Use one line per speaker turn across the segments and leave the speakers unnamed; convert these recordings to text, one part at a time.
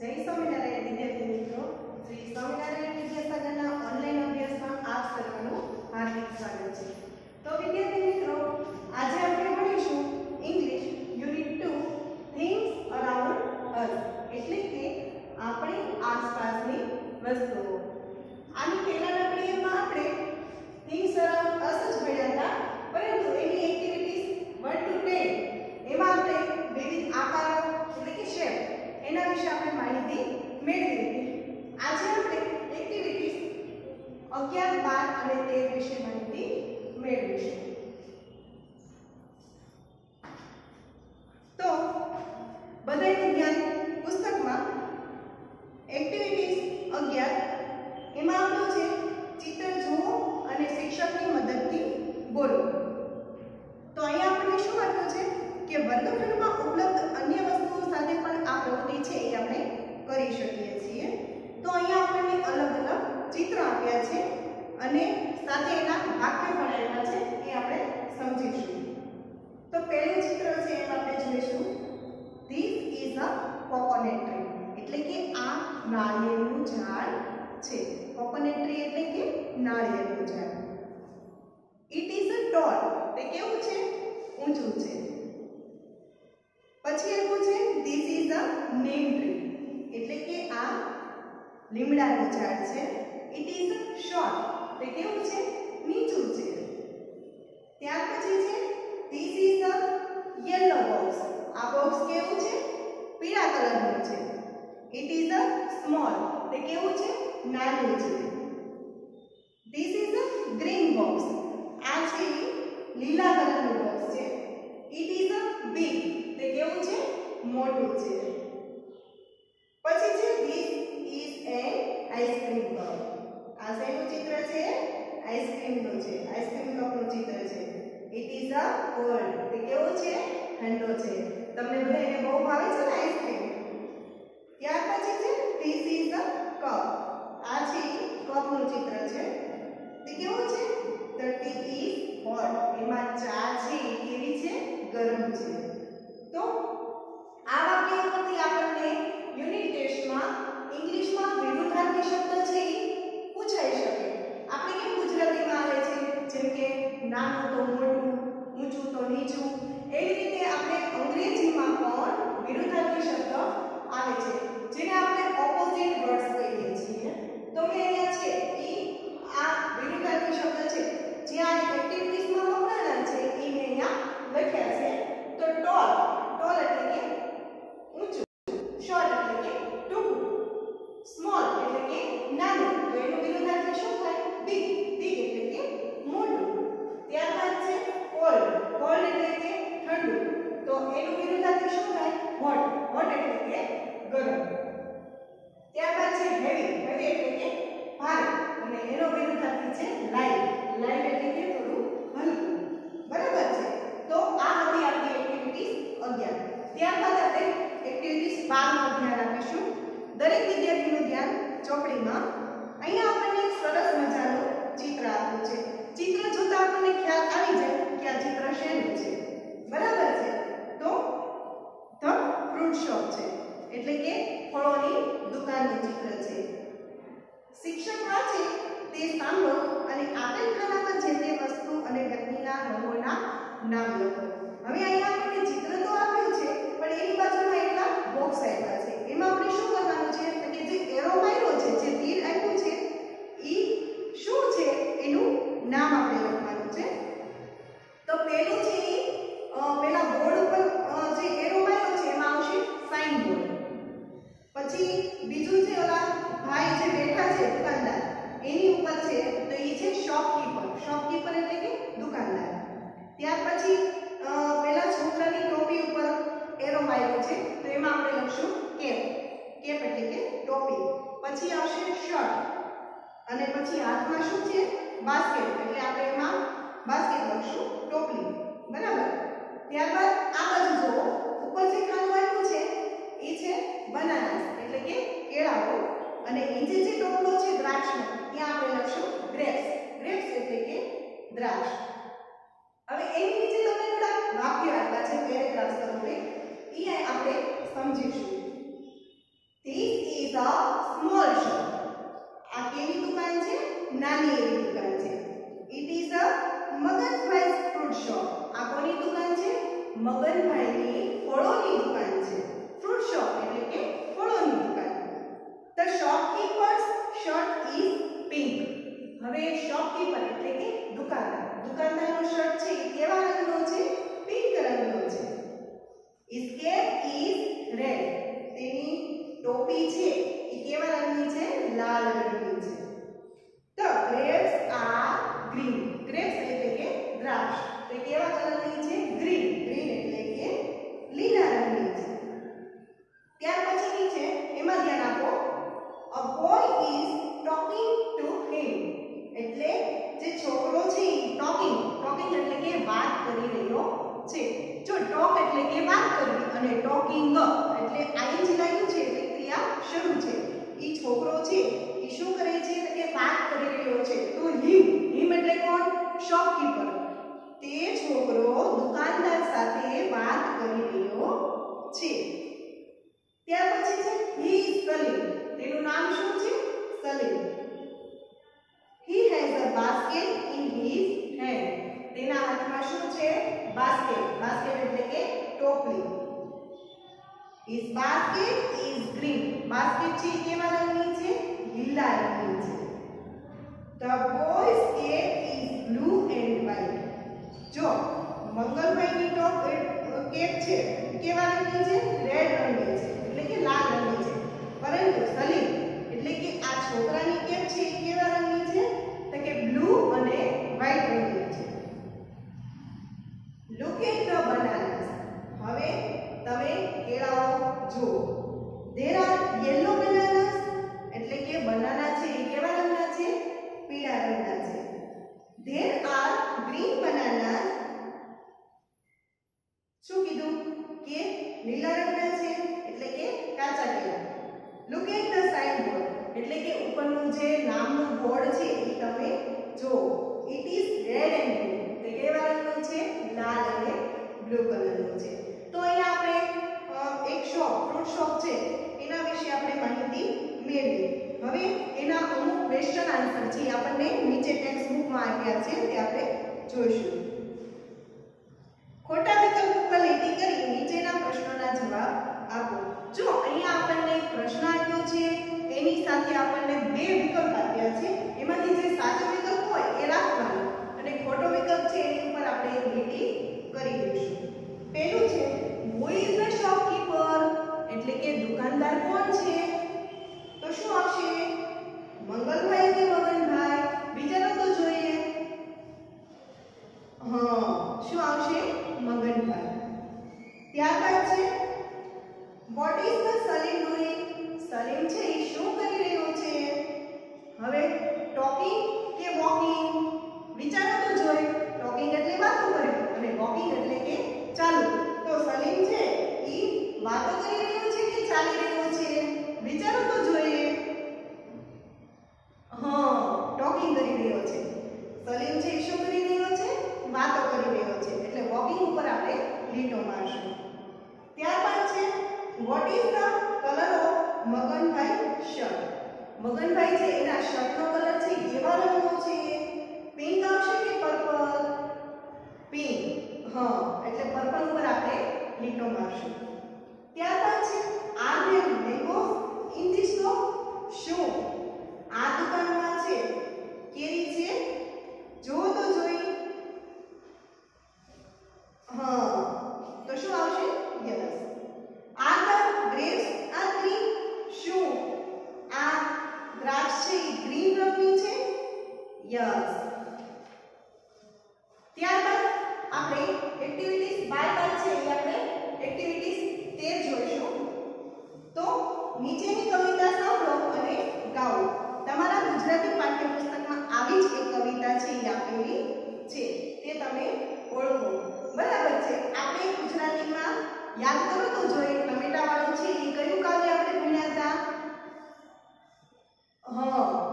જય સ્વામિનારાયણ વિદ્યાર્થી મિત્રો, શ્રી સ્વામિનારાયણ વિદ્યાસાગરના ઓનલાઈન અભ્યાસમાં આપ સર્વનું હાર્દિક સ્વાગત છે। તો વિદ્યાર્થી મિત્રો, આજે આપણે ભણીશું ઇંગ્લિશ યુનિટ 2 થિંગ્સ અરાઉન્ડ અસ, એટલે કે આપણી આસપાસની વસ્તુઓ। આની પહેલાના વિડિયોમાં આપણે થિંગ્સ અરાઉન્ડ અસ જ ભણ્યા હતા, પરંતુ એની એક્ટિવિટીઝ 1 to 10 એમાં આપણે વિવિધ આકારો એટલે કે શેપ એના વિશે આપણે માહિતી મેળવી લીધી। આજે આપણે એક્ટિવિટીઝ 11, 12 અને 13 વિશે માહિતી મેળવીશું। તો બધાયનું ધ્યાન પુસ્તકમાં એક્ટિવિટીઝ 11 એમાં આપ્યું છે ચિત્ર જુઓ અને શિક્ષકની મદદથી બોલો। તો અહીંયા આપણને શું આપ્યું છે કે વર્ગખંડમાં ઉપલબ્ધ અન્ય વસ્તુઓ સાથે પણ આ પ્રવૃત્તિ છે એ આપણે કરી શકીએ છીએ। તો અહીંયા આપણને અલગ અલગ ચિત્ર આપ્યા છે અને સાથે એના વાક્યો પણ આપ્યા છે, એ આપણે સમજીશું। તો પહેલું ચિત્ર છે એમાં આપણે જોઈશું this is a coconut tree, એટલે કે આ નાળિયેરનું ઝાડ છે। કોકોનટ ટ્રી એટલે કે નાળિયેરનું ઝાડ। ઇટ ઇઝ અ ટોલ, તે કેવું છે? ઊંચું છે। પછી આપ્યું છે this is a neem tree, એટલે કે આ લીમડાનું ઝાડ છે। ઇટ ઇઝ શોર્ટ, તે કેવું છે? નીચું છે। ત્યાર પછી છે this is a yellow box, આ બોક્સ કેવું છે? પીળા કલરનું છે। ઇટ ઇઝ અ સ્મોલ, તે કેવું છે? નાનું છે। This is a green box, આ છે લીલા કલરનું બોક્સ છે। ઇટ ઇઝ અ બિગ, તે કેવું છે? મોટું છે। પછી છે this is an ice cream cup, આ શેનું ચિત્ર છે? આઈસ્ક્રીમનું છે, આઈસ્ક્રીમ કપનું ચિત્ર છે। ઇટ ઇઝ અ કોલ્ડ, તે કેવું છે? ઠંડો છે। તમને બધાને બહુ ભાવે છે ને આઈસ્ક્રીમ? ત્યાર પછી છે ધીસ ઇઝ અ કપ, આ છે કપનું ચિત્ર છે। તે કેવું છે? ધ ટી ઇઝ હોટ, એમાં ચા છે એ કેવી છે? ગરમ છે। તો આ વાક્ય ઉપરથી આપણને યુનિટ ટેસ્ટમાં ઇંગ્લિશમાં વિરુદ્ધાર્થી શબ્દ છે એ પૂછાઈ શકે। આપણે કેમ ગુજરાતીમાં આવે છે જેમ કે નાનું તો મોટું, ઊંચું તો નીચું, એવી રીતે આપણે અંગ્રેજીમાં પણ વિરુદ્ધાર્થી શબ્દ આવે છે જેને આપણે ઓપોઝિટ વર્ડ્સ કહીએ છીએ। તો મેં અહીંયા છે એ આ વિરુદ્ધાર્થી શબ્દ છે જે આ એક્ટિવિટીઝમાં વપરાયેલા છે એ મેં અહીંયા લખ્યા છે। તો ટોલ, ટોલ એટલે કે ઊંચું, શોર્ટ એટલે કે ટૂંકું, સ્મોલ એટલે કે નાનું, તો એનું વિરુદ્ધાર્થી શું થાય? બિગ, બિગ એટલે કે મોટું। ત્યારબાદ છે કોલ્ડ, કોલ્ડ એટલે કે ઠંડુ, તો એનું વિરુદ્ધાર્થી શું થાય? હોટ, હોટ એટલે કે ગરમ। ત્યારબાદ છે હેવી, હેવી એટલે કે ભારે, અને એનો વિરુદ્ધાર્થી છે લાઇટ, લાઇટ એટલે કે થોડું હલકું। બરાબર છે? તો આ હતી આપણી એક્ટિવિટીઝ 11। ત્યારબાદ આપણે એક્ટિવિટીઝ 12 નું ધ્યાન આપીશું। દરેક વિદ્યાર્થીનું ધ્યાન ચોપડીમાં। અહીંયા આપણને સરસ મજાનું ચિત્ર આપ્યું છે। ચિત્ર જોતા આપણને ખ્યાલ આવી જાય કે આ ચિત્ર શેનું છે। બરાબર છે? તો ધ ફ્રૂટ શોપ છે, એટલે કે ફળોની દુકાનનું ચિત્ર છે। શિક્ષક વાંચે તે સાંભળો અને આપેલ ખાનામાં જે તે વસ્તુ અને વ્યક્તિના રંગોના નામ લખો। હવે અહીંયા આપણને ચિત્ર તો આપ્યું છે પણ એની બાજુમાં એટલા બોક્સ આપ્યા છે, એમાં આપણે શું કરવાનું છે કે જે એરો માર્યો છે, જે તીર આપ્યું છે એ શું છે એનું નામ આપણે લખવાનું છે। તો પહેલું છે એ પેલા બોર્ડ ઉપર જે એરો માર્યો છે એમાં આવશે સાઇન બોર્ડ। પછી બીજું છે ઓલા ભાઈ જે બેઠા છે દુકાનદાર, એની ઉપર છે તો એ છે શોપકીપર, શોપકીપર એટલે કે દુકાનદાર। ત્યાર પછી પેલા છોકરાની ટોપી ઉપર એરો માર્યો છે તો એમાં આપણે લખશું કેપ, કેપ એટલે કે ટોપી। પછી આવશે શર્ટ અને પછી હાથમાં શું છે? બાસ્કેટ, એટલે આપણે એમાં બાસ્કેટ લખશું, ટોપલી। બરાબર? ત્યારબાદ આ બાજુ જુઓ, ઉપર જે ખાનું આપ્યું છે એ છે બનાનાસ, એટલે કે કેળાઓ, અને નીચે જે ટોપલો છે દ્રાક્ષનો, ત્યાં આપણે લખશું ગ્રેપ્સ, ગ્રેપ્સ એટલે કે દ્રાક્ષ। હવે એની નીચે તમને થોડા વાક્યો આપ્યા છે પેરેગ્રાફ સ્વરૂપે, એ આપણે સમજીશું। ધીસ નાની એવી દુકાન છે. It is a Maganbhai fruit shop. આ કોની દુકાન છે? મગનભાઈની ફળોની દુકાન છે. ફ્રૂટ શોપ એટલે કે ફળોની દુકાન. The shopkeeper's shirt is pink. હવે શોપકીપર એટલે કે દુકાનદાર. દુકાનદારનો શર્ટ છે એ કેવા રંગનો છે? પિંક રંગનો છે. His cap is red. તેની ટોપી છે એ કેવા રંગની છે? લાલ રંગની છે. The grapes are green. grapes એટલે કે દ્રાક્ષ. તો કેવા કલરની છે? ગ્રીન. ગ્રીન એટલે કે લીલા રંગની છે. ત્યાર પછીની છે એમાં ધ્યાન આપો. A boy is talking to him. એટલે જે છોકરો છે એ ટોકિંગ એટલે કે વાત કરી રહ્યો છે. જો ટોક એટલે કે વાત કરવી અને ટોકિંગ એટલે આઈએનજી લાગ્યું છે એટલે ક્રિયા શરૂ છે. ઈ છોકરો છે ઈ શું કરે છે કે વાત કરી રહ્યો છે. તો હિમ એટલે કોણ? શોપકીપર. તે છોકરો દુકાનદાર સાથે વાત કરી રહ્યો છે. ત્યાર પછી છે હી ઇઝ સલીમ. તેનું નામ શું છે? Salim. He has a basket in his hand. તેના હાથમાં શું છે? બાસ્કેટ. બાસ્કેટ એટલે કે ટોપલી. His basket is green. Basket છે કેવા રંગની છે? લીલા રંગની છે. The boy's cap is blue and white. જો મંગલભાઈની કેપ છે કેવા રંગની છે? રેડ રંગની છે એટલે કે લાલ રંગની છે. પરંતુ સલીમ એટલે કે આ છોકરાની કેપ છે એ કેવા રંગની છે? તો કે બ્લુ અને વ્હાઇટ રંગની છે. Look at the bananas. હવે તમે કેળાઓ જુઓ. There are yellow bananas. એટલે કે બનાના છે એ કેવા રંગના છે? પીળા રંગના છે. There are green bananas. શું કીધું? કે લીલા રંગના છે એટલે કે કાચા કેળા. Look at the signboard. એટલે કે ઉપરનું જે નામનું બોર્ડ છે એ તમે જુઓ. It is red and blue. તે કેવા રંગનું છે? લાલ અને બ્લુ કલરનું છે. તો અહીંયા આપણે એક શોપ ફ્રૂટ શોપ છે એના વિશે આપણે માહિતી મેળવી. હવે એના અમુક ક્વેશ્ચન આન્સર છે આપણને નીચે ટેક્સ્ટ બુકમાં આપ્યા છે તે આપણે જોઈશું. ખોટા વિકલ્પ પર લીટી કરી નીચેના પ્રશ્નોના જવાબ આપો. જો અહીંયા આપણને પ્રશ્ન આપ્યો છે એની સાથે આપણને બે વિકલ્પ આપ્યા છે. એમાંથી જે સાચો વિકલ્પ હોય એ રાખવાનો અને ખોટો વિકલ્પ છે એની ઉપર આપણે લીટી કરી દઈશું. પહેલું છે who is the shopkeeper? એટલે કે દુકાનદાર કોણ છે? તો શું આવશે? મંગલભાઈ કે મગનભાઈ? વિચારો તો જોઈએ. શું આવશે? મગનભાઈ. ત્યારબાદ છે what is the Salim doing? Salim છે એ શું કરી રહ્યો છે? હવે ટોકિંગ કે વોકિંગ? વિચારો તો જોઈ. ટોકિંગ એટલે વાતો કરવી અને વોકિંગ એટલે કે ચાલવું. તો સલીમ છે એ વાતો કરી રહ્યો છે કે ચાલી રહ્યો છે? વિચારો તો જોઈએ. ટોકિંગ કરી રહ્યો છે. સલીમ છે એ શું કરી રહ્યો છે? વાતો કરી રહ્યો છે. એટલે વોકિંગ ઉપર આપણે લીટો મારશું. ત્યારબાદ છે what is the color of Maganbhai shirt? Maganbhai છે એના શર્ટનો કલર છે કેવા રંગનો છે? પિંક આવશે કે પર્પલ? પિંક. એટલે પર્પલ ઉપર આપણે લીટો મારશું. ત્યારબાદ છે are there mangoes in this shop? શું આ દુકાનમાં છે કેરી છે? જુઓ તો જોઈ. તો શું આવશે? Yes. are the grapes are green? શું આ દ્રાક્ષ છે એ ગ્રીન રંગની છે? યસ. ત્યારબાદ આપણે એક્ટિવિટીઝ બાય બાય છે એ આપણે એક્ટિવિટીઝ 13 જોઈશું. તો નીચેની કવિતા સાંભળો અને ગાઓ. તમારા ગુજરાતી પાઠ્યપુસ્તકમાં આવી જ એક કવિતા છે એ આપેલી છે તે તમે ઓળખો. બરાબર છે. આપણે ગુજરાતીમાં યાદ કરો તો જોઈએ. ટમેટા વાળું છે એ કયું કાવ્ય આપણે ભણ્યા હતા?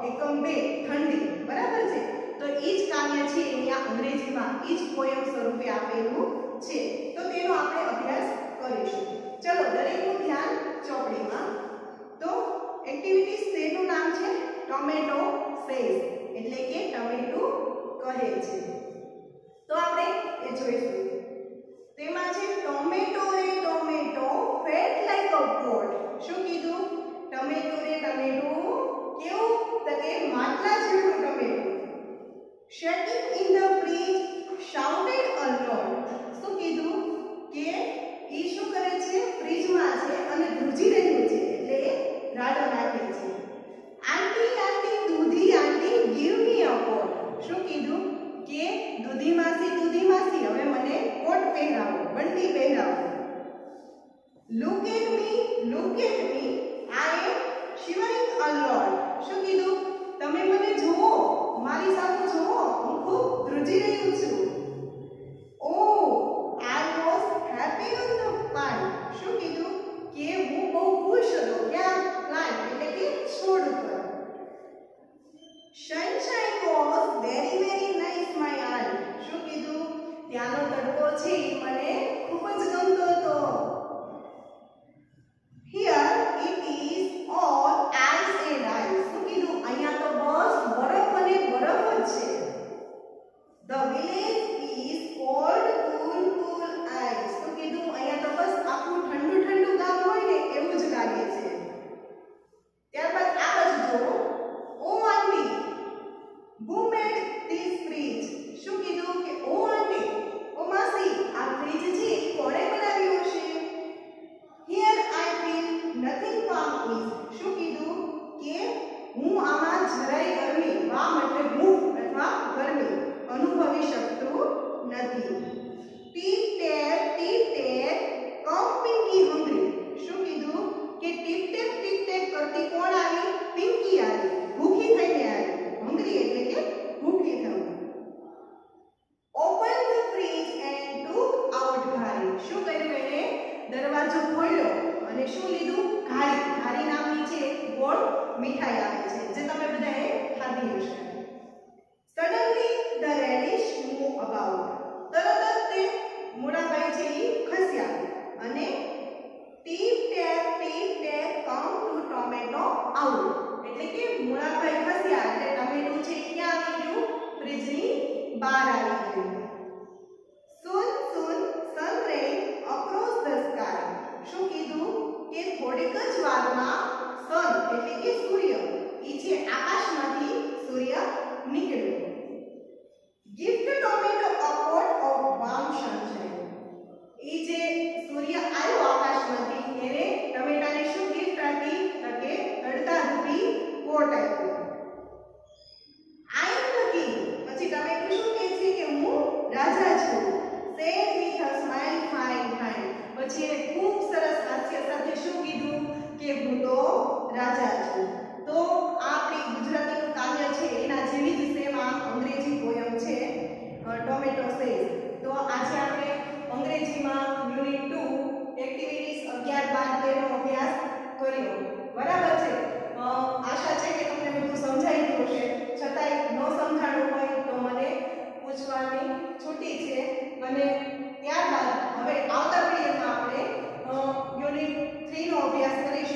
એકમ 2 ઠંડી. બરાબર છે. તો એ જ કાવ્ય છે અહીંયા અંગ્રેજીમાં એ જ પોયમ સ્વરૂપે આપેલું છે. તો તેનો આપણે અભ્યાસ કરીશું. ચલો દરેકનું ધ્યાન ચોપડીમાં. તો એક્ટિવિટીઝ 13 નું નામ છે ટોમેટો સેઝ. એટલે કે ટમેટું કહે છે. તો આપણે એ જોઈશું. તેમાં છે ટોમેટો રે tomato fat like a pot. શું કીધું? ટમેટો રે ટમેટું કેવું? તો કે માટલા જેવું ટમેટું. Shaking in the fridge shouted a lot. શું કીધું? કે ઈ શું કરે છે? ફ્રીજમાં છે અને ધ્રુજી રહ્યું છે એટલે રાડો નાખે છે. આંટી આંટી દૂધી આંટી ગીવ મી અ કોટ. શું કીધું? કે દૂધી માસી હવે મને કોટ પહેરાવો, બંડી પહેરાવો. Look at me I M શિવરિંગ a lot. શું કીધું? તમે મને જુઓ, મારી સામે જુઓ, હું ખૂબ ધ્રુજી રહ્યું છું. Oh I was happy on the plant. શું કીધું? કે હું બહુ ખુશ હતો. ક્યાં? પ્લાન્ટ એટલે કે છોડ ઉપર. Sunshine was very very nice my eye. શું કીધું? ત્યાંનો તડકો છે મને ખૂબ જ ગમતો હતો. Here it is all ice and ice. શું કીધું? અહીંયા તો બસ બરફ અને બરફ જ છે. The village is cold cool ice. શું કીધું? અહીંયા તો બસ આખું ઠંડુ ઠંડુ ગામ હોય ને એવું જ લાગે છે. ત્યારબાદ આ બાજુ જુઓ. ઓ આંટી who made this fridge? શું કીધું? કે ઓ આંટી, ઓ માસી, આ ફ્રીજ છે કોણે બનાવ્યું હશે? Here I feel nothing warm is. શું કીધું? કે હું આમાં જરાય ગરમી, વામ એટલે ભૂખ અથવા ગરમી અનુભવી શકતું નથી. ટીપ ટેપ કમ પિંકી હંગ્રી. શું કીધું? કે ટીપ ટેપ કરતી કોણ આવી? પિંકી આવી, ભૂખી થઈને આવી. હંગ્રી એટલે કે ભૂખી થવું. Open the fridge and took out ઘારી. શું કર્યું? એને દરવાજો ખોલ્યો અને શું લીધું? ઘારી નામની છે ગોળ મીઠાઈ આવે છે જે તમે બધાએ ખાધી હશે. Suddenly the radish move about. તરત જ તે મોડાભાઈ છે એ ખસ્યા અને tip tap come to tomato out. એટલે કે મોડાભાઈ ખસ્યા એટલે ટમેટું છે ક્યાં આવી ગયું? ફ્રીજની બહાર આવી ગયું. Soon sun ray across the sky. શું કીધું? કે થોડીક જ વારમાં સન એટલે કે સૂર્ય ઈ છે આકાશમાંથી સૂર્ય નીકળ્યો. Gift tomato a pot of warm sunshine. ઈ જે સૂર્ય આવ્યો આકાશમાંથી એને ટમેટાને શું ગિફ્ટ આપી? તો કે તડકા રૂપી કોટ આપ્યો. I am the king. પછી ટમેટું શું કહે છે? કે હું રાજા છું. Said with a smile fine. પછી એને ખૂબ સરસ હાસ્ય સાથે શું કીધું? કે હું તો રાજા છું. તો આપણી ગુજરાતીનું કાવ્ય છે એના જેવી જ સેમ આ અંગ્રેજી પોયમ છે ટોમેટો સેઝ. તો આજે આપણે અંગ્રેજીમાં યુનિટ 2 એક્ટિવિટીઝ 11, 12, 13 નો અભ્યાસ કર્યો. બરાબર છે? આશા છે કે તમને બધું સમજાઈ ગયું હશે. છતાંય ન સમજાણું હોય તો મને પૂછવાની છૂટી છે. અને ત્યારબાદ હવે આવતા પીરિયડમાં આપણે યુનિટ 3 નો અભ્યાસ કરીશું.